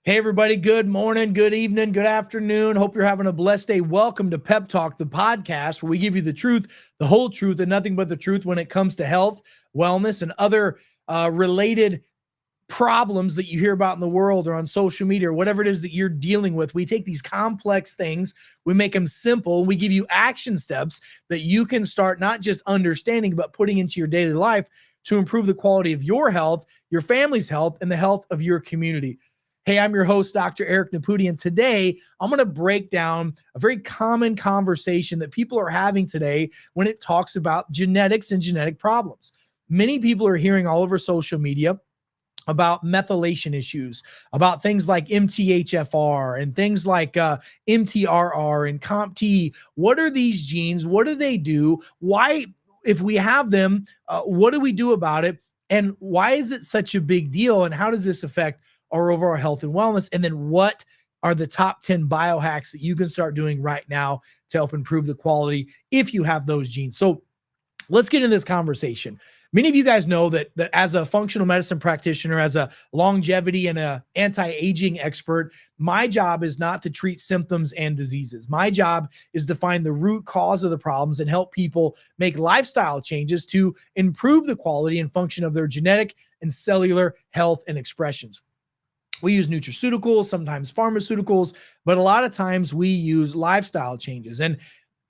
Hey, everybody. Good morning, good evening, good afternoon. Hope you're having a blessed day. Welcome to Pep Talk, the podcast where we give you the truth, the whole truth, and nothing but the truth when it comes to health, wellness, and other related problems that you hear about in the world or on social media or whatever it is that you're dealing with. We take these complex things, we make them simple, and we give you action steps that you can start not just understanding, but putting into your daily life to improve the quality of your health, your family's health, and the health of your community. Hey, I'm your host, Dr. Eric Naputi, and today I'm going to break down a very common conversation that people are having today when it talks about genetics and genetic problems. Many people are hearing all over social media about methylation issues, about things like MTHFR and things like MTRR and COMT. What are these genes? What do they do? Why, if we have them, what do we do about it? And why is it such a big deal? And how does this affect our overall health and wellness? And then what are the top 10 biohacks that you can start doing right now to help improve the quality if you have those genes? So let's get into this conversation. Many of you guys know that as a functional medicine practitioner, as a longevity and a anti-aging expert, my job is not to treat symptoms and diseases. My job is to find the root cause of the problems and help people make lifestyle changes to improve the quality and function of their genetic and cellular health and expressions. We use nutraceuticals, sometimes pharmaceuticals, but a lot of times we use lifestyle changes. And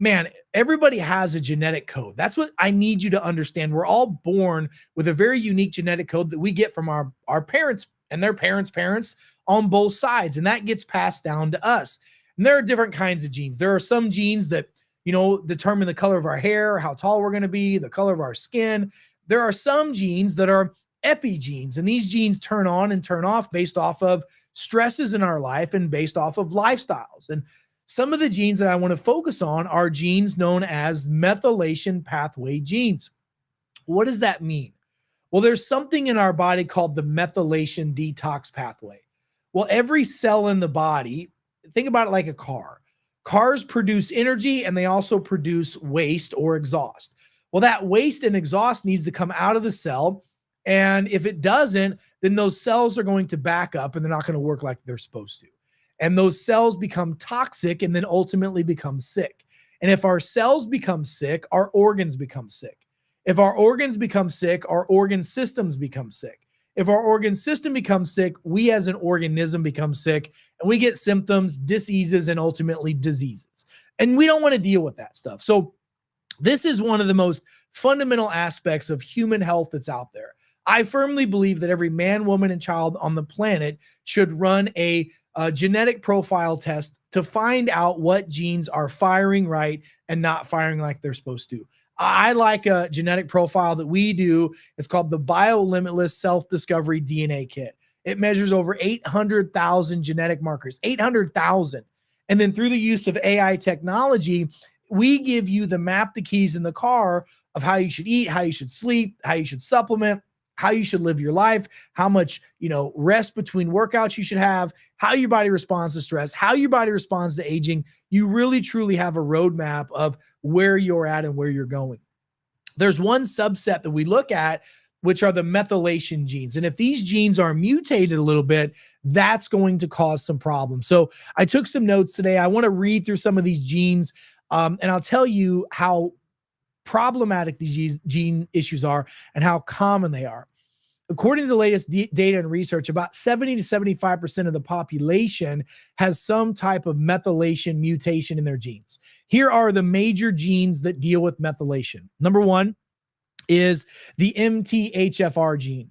man, everybody has a genetic code. That's what I need you to understand. We're all born with a very unique genetic code that we get from our parents and their parents' on both sides. And that gets passed down to us. And there are different kinds of genes. There are some genes that, determine the color of our hair, how tall we're going to be, the color of our skin. There are some genes that are epigenes, and these genes turn on and turn off based off of stresses in our life and based off of lifestyles. And some of the genes that I want to focus on are genes known as methylation pathway genes. What does that mean? Well, there's something in our body called the methylation detox pathway. Well, every cell in the body, think about it like a car. Cars produce energy and they also produce waste or exhaust. Well, that waste and exhaust needs to come out of the cell. And if it doesn't, then those cells are going to back up and they're not going to work like they're supposed to. And those cells become toxic and then ultimately become sick. And if our cells become sick, our organs become sick. If our organs become sick, our organ systems become sick. If our organ system becomes sick, we as an organism become sick and we get symptoms, diseases, and ultimately diseases. And we don't want to deal with that stuff. So this is one of the most fundamental aspects of human health that's out there. I firmly believe that every man, woman, and child on the planet should run a genetic profile test to find out what genes are firing right and not firing like they're supposed to. I like a genetic profile that we do. It's called the BioLimitless Self-Discovery DNA Kit. It measures over 800,000 genetic markers, 800,000. And then through the use of AI technology, we give you the map, the keys in the car of how you should eat, how you should sleep, how you should supplement, how you should live your life, how much, rest between workouts you should have, how your body responds to stress, how your body responds to aging. You really, truly have a roadmap of where you're at and where you're going. There's one subset that we look at, which are the methylation genes. And if these genes are mutated a little bit, that's going to cause some problems. So I took some notes today. I want to read through some of these genes, and I'll tell you how problematic these gene issues are and how common they are. According to the latest data and research, about 70 to 75% of the population has some type of methylation mutation in their genes. Here are the major genes that deal with methylation. Number one is the MTHFR gene.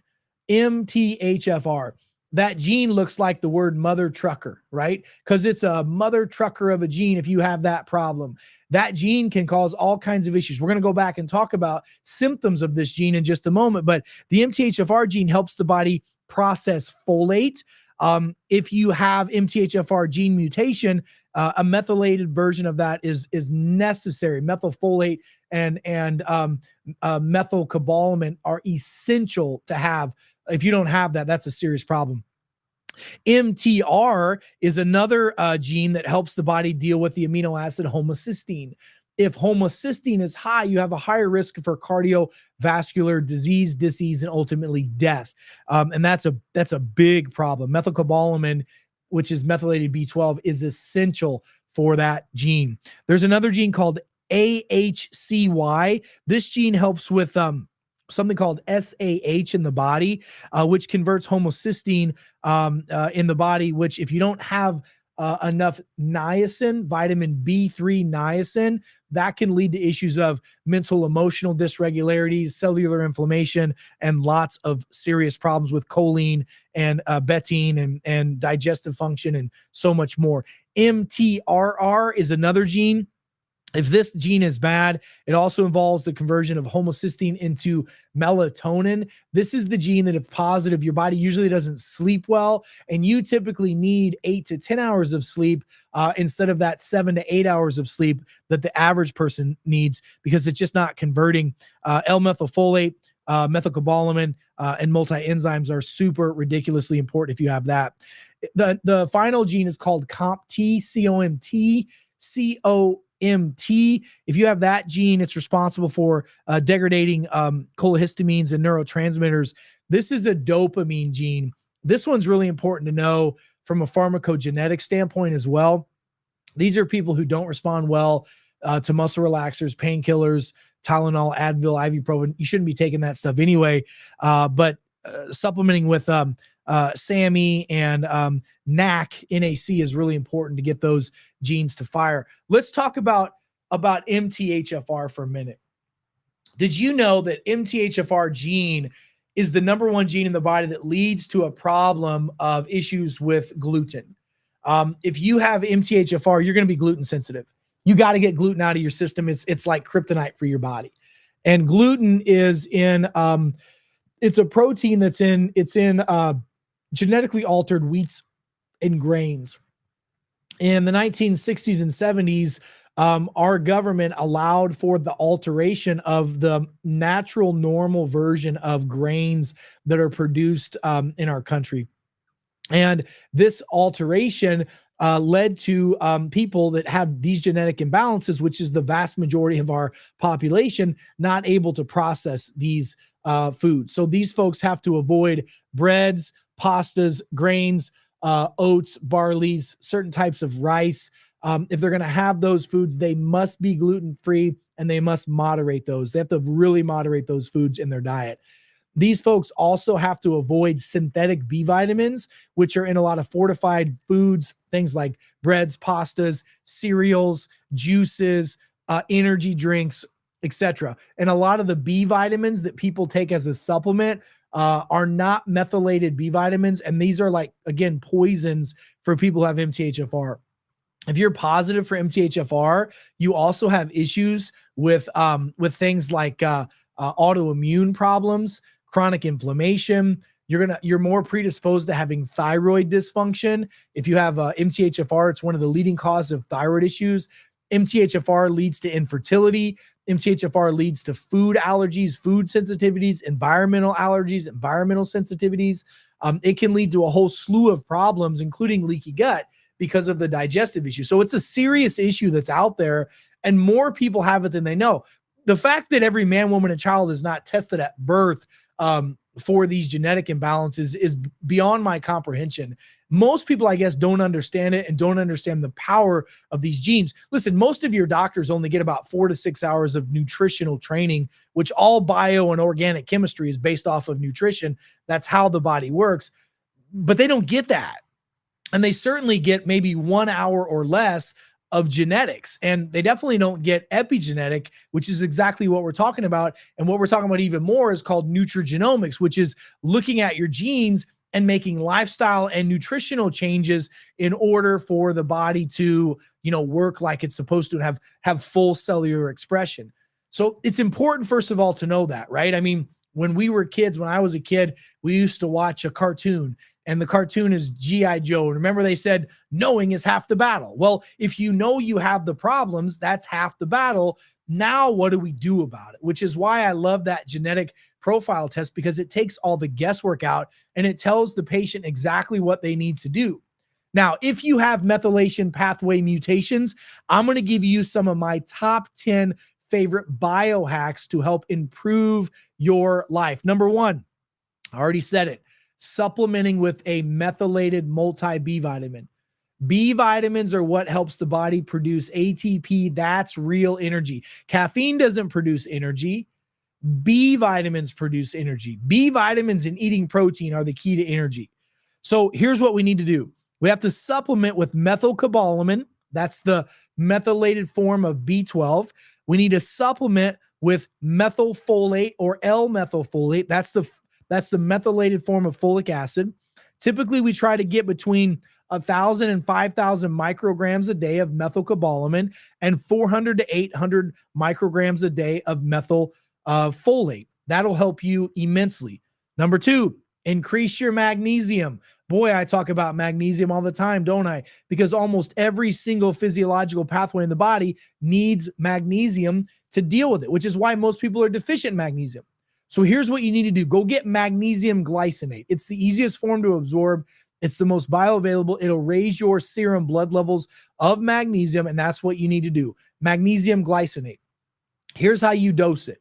MTHFR. That gene looks like the word mother trucker, right? Because it's a mother trucker of a gene if you have that problem. That gene can cause all kinds of issues. We're going to go back and talk about symptoms of this gene in just a moment, but the MTHFR gene helps the body process folate. If you have MTHFR gene mutation, a methylated version of that is necessary. Methylfolate and methylcobalamin are essential to have. If you don't have that, that's a serious problem. MTR is another gene that helps the body deal with the amino acid homocysteine. If homocysteine is high, you have a higher risk for cardiovascular disease, and ultimately death. And that's a big problem. Methylcobalamin which is methylated B12, is essential for that gene. There's another gene called AHCY. This gene helps with something called SAH in the body, which converts homocysteine in the body, which if you don't have enough niacin, vitamin B3 niacin, that can lead to issues of mental emotional dysregularities, cellular inflammation, and lots of serious problems with choline and betaine and digestive function and so much more. MTRR is another gene. If this gene is bad, it also involves the conversion of homocysteine into melatonin. This is the gene that, if positive, your body usually doesn't sleep well, and you typically need 8 to 10 hours of sleep instead of that 7 to 8 hours of sleep that the average person needs, because it's just not converting. L-methylfolate, methylcobalamin, and multi-enzymes are super ridiculously important if you have that. The final gene is called COMT, C-O-M-T, C-O-M-T. If you have that gene, it's responsible for degrading cholehistamines and neurotransmitters. This is a dopamine gene. This one's really important to know from a pharmacogenetic standpoint as well. These are people who don't respond well to muscle relaxers, painkillers, Tylenol, Advil, ibuprofen. You shouldn't be taking that stuff anyway, but supplementing with SAMe and NAC is really important to get those genes to fire. Let's talk about MTHFR for a minute. Did you know that MTHFR gene is the number one gene in the body that leads to a problem of issues with gluten? If you have MTHFR, you're going to be gluten sensitive. You got to get gluten out of your system. It's like kryptonite for your body. And gluten is in it's a protein that's in genetically altered wheats and grains. In the 1960s and 70s, our government allowed for the alteration of the natural, normal version of grains that are produced in our country. And this alteration led to people that have these genetic imbalances, which is the vast majority of our population, not able to process these foods. So these folks have to avoid breads, pastas, grains, oats, barleys, certain types of rice. If they're going to have those foods, they must be gluten-free, and they must moderate those. They have to really moderate those foods in their diet. These folks also have to avoid synthetic B vitamins, which are in a lot of fortified foods, things like breads, pastas, cereals, juices, energy drinks, etc. And a lot of the B vitamins that people take as a supplement are not methylated B vitamins. And these are, like, again, poisons for people who have MTHFR. If you're positive for MTHFR, you also have issues with things like autoimmune problems, chronic inflammation. You're more predisposed to having thyroid dysfunction. If you have MTHFR, it's one of the leading causes of thyroid issues. MTHFR leads to infertility. MTHFR leads to food allergies, food sensitivities, environmental allergies, environmental sensitivities. It can lead to a whole slew of problems, including leaky gut, because of the digestive issue. So it's a serious issue that's out there, and more people have it than they know. The fact that every man, woman, and child is not tested at birth for these genetic imbalances is beyond my comprehension. Most people, I guess, don't understand it and don't understand the power of these genes. Listen, most of your doctors only get about 4 to 6 hours of nutritional training, which all bio and organic chemistry is based off of nutrition. That's how the body works. But they don't get that. And they certainly get maybe 1 hour or less of genetics. And they definitely don't get epigenetic, which is exactly what we're talking about. And what we're talking about even more is called nutrigenomics, which is looking at your genes and making lifestyle and nutritional changes in order for the body to, work like it's supposed to and have full cellular expression. So it's important, first of all, to know that, right? I mean, when we were kids, when I was a kid, we used to watch a cartoon, and the cartoon is G.I. Joe. And remember, they said knowing is half the battle. Well, if you know you have the problems, that's half the battle. Now, what do we do about it? Which is why I love that genetic profile test, because it takes all the guesswork out and it tells the patient exactly what they need to do. Now, if you have methylation pathway mutations, I'm going to give you some of my top 10 favorite biohacks to help improve your life. Number one, I already said it. supplementing with a methylated multi-B vitamin. B vitamins are what helps the body produce ATP. That's real energy. Caffeine doesn't produce energy. B vitamins produce energy. B vitamins and eating protein are the key to energy. So here's what we need to do. We have to supplement with methylcobalamin. That's the methylated form of B12. We need to supplement with methylfolate or L-methylfolate. That's the methylated form of folic acid. Typically, we try to get between 1,000 and 5,000 micrograms a day of methylcobalamin and 400 to 800 micrograms a day of methylfolate. That'll help you immensely. Number 2, increase your magnesium. Boy, I talk about magnesium all the time, don't I? Because almost every single physiological pathway in the body needs magnesium to deal with it, which is why most people are deficient in magnesium. So here's what you need to do. Go get magnesium glycinate. It's the easiest form to absorb. It's the most bioavailable. It'll raise your serum blood levels of magnesium, and that's what you need to do. Magnesium glycinate. Here's how you dose it.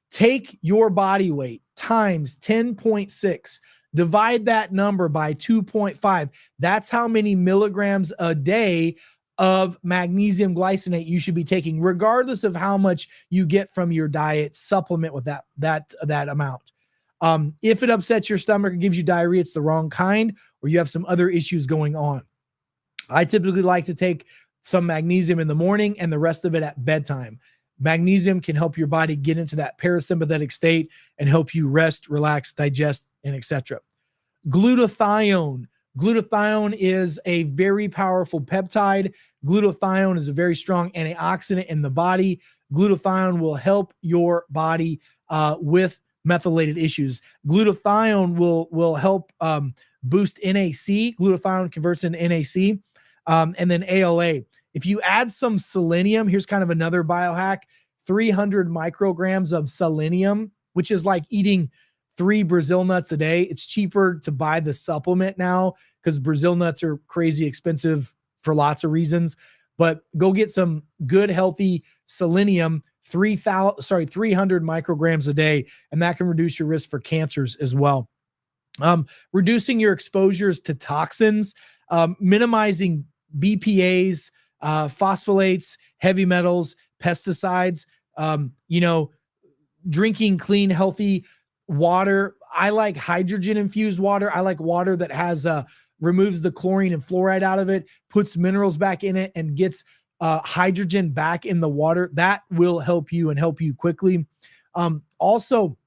Take your body weight times 10.6. Divide that number by 2.5. That's how many milligrams a day of magnesium glycinate you should be taking, regardless of how much you get from your diet. Supplement with that amount. If it upsets your stomach or gives you diarrhea, it's the wrong kind, or you have some other issues going on. I typically like to take some magnesium in the morning and the rest of it at bedtime. Magnesium can help your body get into that parasympathetic state and help you rest, relax, digest, and etc. Glutathione. Glutathione is a very powerful peptide. Glutathione is a very strong antioxidant in the body. Glutathione will help your body with methylated issues. Glutathione will help boost NAC. Glutathione converts into NAC. And then ALA. If you add some selenium, here's kind of another biohack, 300 micrograms of selenium, which is like eating 3 Brazil nuts a day. It's cheaper to buy the supplement now because Brazil nuts are crazy expensive for lots of reasons. But go get some good, healthy selenium, 300 micrograms a day, and that can reduce your risk for cancers as well. Reducing your exposures to toxins, minimizing BPAs, phospholates, heavy metals, pesticides, drinking clean, healthy water. I like hydrogen infused water. I like water that has removes the chlorine and fluoride out of it, puts minerals back in it, and gets hydrogen back in the water. That will help you and help you quickly. Also,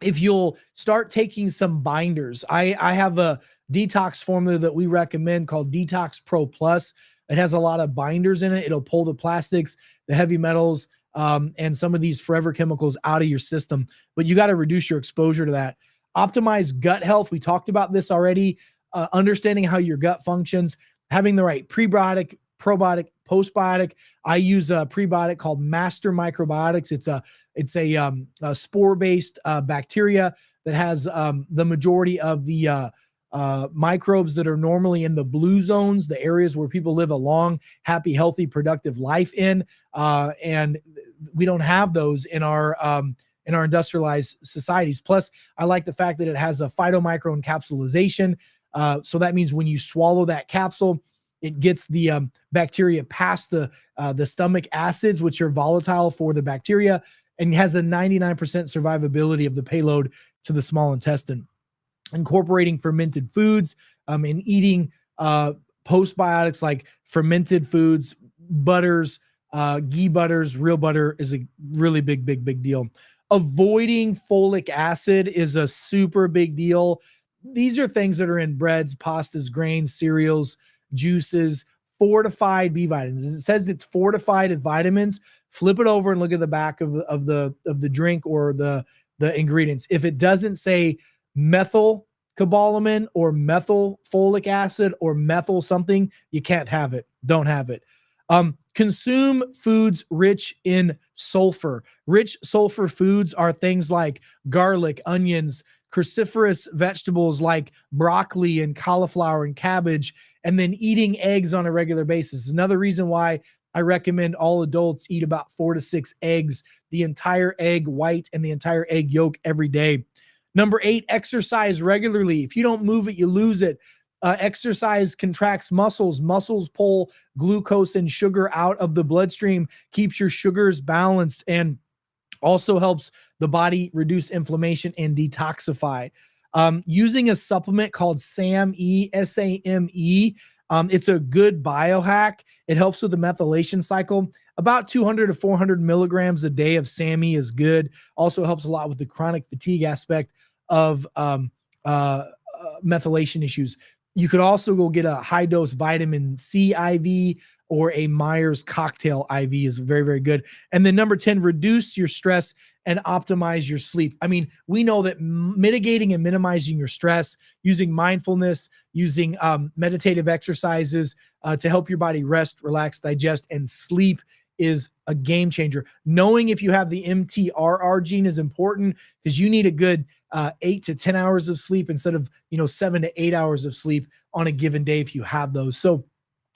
if you'll start taking some binders, I have a detox formula that we recommend called Detox Pro Plus. It has a lot of binders in it. It'll pull the plastics, the heavy metals, and some of these forever chemicals out of your system. But you got to reduce your exposure to that. Optimize gut health. We talked about this already. Understanding how your gut functions, having the right prebiotic, probiotic, postbiotic. I use a prebiotic called Master Microbiotics. It's a spore-based bacteria that has the majority of the microbes that are normally in the blue zones, the areas where people live a long, happy, healthy, productive life in. And we don't have those in our industrialized societies. Plus, I like the fact that it has a phytomicro encapsulation. So that means when you swallow that capsule, it gets the bacteria past the stomach acids, which are volatile for the bacteria, and has a 99% survivability of the payload to the small intestine. Incorporating fermented foods and eating postbiotics like fermented foods, butters, ghee butters, real butter is a really big deal. Avoiding folic acid is a super big deal. These are things that are in breads, pastas, grains, cereals, juices, fortified B vitamins. It says it's fortified in vitamins. Flip it over and look at the back of the drink or the ingredients. If it doesn't say methylcobalamin or methylfolic acid or methyl something, you can't have it. Don't have it. Consume foods rich in sulfur. Rich sulfur foods are things like garlic, onions, cruciferous vegetables like broccoli and cauliflower and cabbage, and then eating eggs on a regular basis. Another reason why I recommend all adults eat about 4 to 6 eggs, the entire egg white and the entire egg yolk every day. Number 8, exercise regularly. If you don't move it, you lose it. Exercise contracts muscles. Muscles pull glucose and sugar out of the bloodstream, keeps your sugars balanced, and also helps the body reduce inflammation and detoxify. Using a supplement called SAMe, SAME, it's a good biohack. It helps with the methylation cycle. About 200 to 400 milligrams a day of SAMe is good. Also helps a lot with the chronic fatigue aspect of methylation issues. You could also go get a high dose vitamin C IV, or a Myers cocktail IV is very, very good. And then number 10, reduce your stress and optimize your sleep. I mean, we know that mitigating and minimizing your stress, using mindfulness, using meditative exercises to help your body rest, relax, digest, and sleep is a game changer. Knowing if you have the MTRR gene is important, because you need a good 8 to 10 hours of sleep instead of 7 to 8 hours of sleep on a given day if you have those. So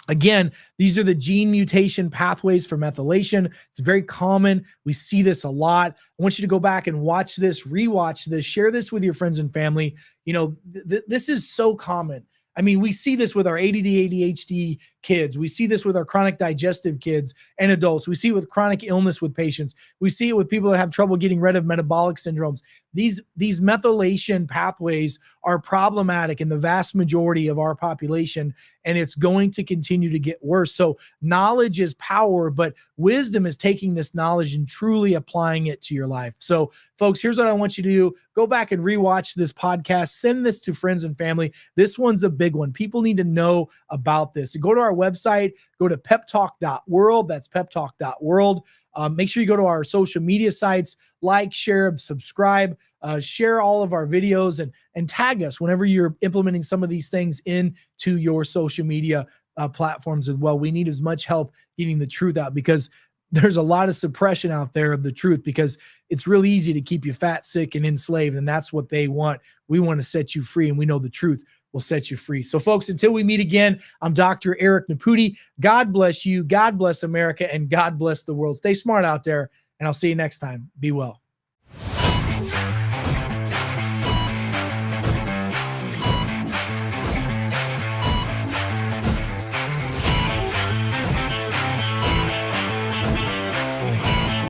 again, these are the gene mutation pathways for methylation. It's very common. We see this a lot. I want you to go back and watch this, rewatch this, share this with your friends and family. This is so common. I mean, we see this with our ADD, ADHD kids. We see this with our chronic digestive kids and adults. We see it with chronic illness with patients. We see it with people that have trouble getting rid of metabolic syndromes. These methylation pathways are problematic in the vast majority of our population, and it's going to continue to get worse. So knowledge is power, but wisdom is taking this knowledge and truly applying it to your life. So folks, here's what I want you to do. Go back and rewatch this podcast. Send this to friends and family. This one's a big one. People need to know about this. So go to our website, go to peptalk.world. That's peptalk.world. Make sure you go to our social media sites, like, share, subscribe, share all of our videos, and tag us whenever you're implementing some of these things into your social media platforms as well. We need as much help getting the truth out, because there's a lot of suppression out there of the truth, because it's really easy to keep you fat, sick, and enslaved. And that's what they want. We want to set you free, and we know the truth will set you free. So folks, until we meet again, I'm Dr. Eric Naputi. God bless you. God bless America, and God bless the world. Stay smart out there, and I'll see you next time. Be well.